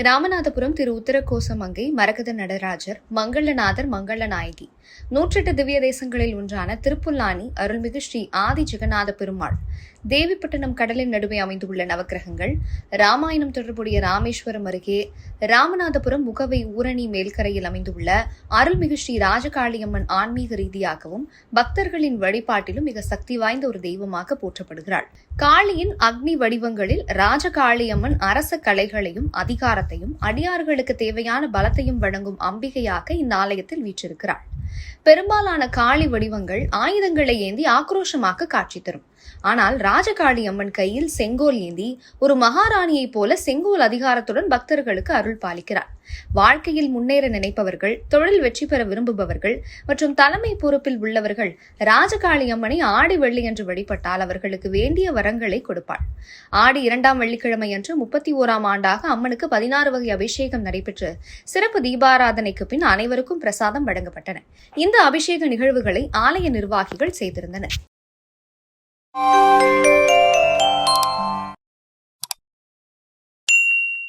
ராமநாதபுரம் திரு உத்தரகோசமங்கை மரகத நடராஜர் மங்களநாதர் மங்களநாயகி 108 திவ்ய தேசங்களில் ஒன்றான திருப்புல்லானி அருள்மிகு ஸ்ரீ ஆதி ஜெகநாத பெருமாள் தேவிப்பட்டினம் கடலின் நடுவே அமைந்துள்ள நவக்கிரகங்கள் ராமாயணம் தொடர்புடைய ராமேஸ்வரம் அருகே ராமநாதபுரம் முகவை ஊரணி மேல்கரையில் அமைந்துள்ள அருள்மிகு ஸ்ரீ ராஜகாளியம்மன் ஆன்மீக ரீதியாகவும் பக்தர்களின் வழிபாட்டிலும் மிக சக்தி வாய்ந்த ஒரு தெய்வமாக போற்றப்படுகிறாள். காளியின் அக்னி வடிவங்களில் ராஜகாளியம்மன் அரச கலைகளையும் அதிகாரத்தையும் அடியார்களுக்கு தேவையான பலத்தையும் வழங்கும் அம்பிகையாக இந்த ஆலயத்தில் வீற்றிருக்கிறாள். பெரும்பாலான காளி வடிவங்கள் ஆயுதங்களை ஏந்தி ஆக்ரோஷமாக காட்சி தரும். ஆனால் ராஜகாளி அம்மன் கையில் செங்கோல் ஏந்தி ஒரு மகாராணியைப் போல செங்கோல் அதிகாரத்துடன் பக்தர்களுக்கு அருள் பாலிக்கிறார். வாழ்க்கையில் முன்னேற நினைப்பவர்கள், தொழில் வெற்றி பெற விரும்புபவர்கள் மற்றும் தலைமை பொறுப்பில் உள்ளவர்கள் ராஜகாளி அம்மனை ஆடி வெள்ளி என்று வழிபட்டால் அவர்களுக்கு வேண்டிய வரங்களை கொடுப்பாள். ஆடி 2ஆம் வெள்ளிக்கிழமை அன்று 31ஆம் ஆண்டாக அம்மனுக்கு 16 வகை அபிஷேகம் நடைபெற்று சிறப்பு தீபாராதனைக்கு பின் அனைவருக்கும் பிரசாதம் வழங்கப்பட்டன. இந்த அபிஷேக நிகழ்வுகளை ஆலய நிர்வாகிகள் செய்திருந்தனர்.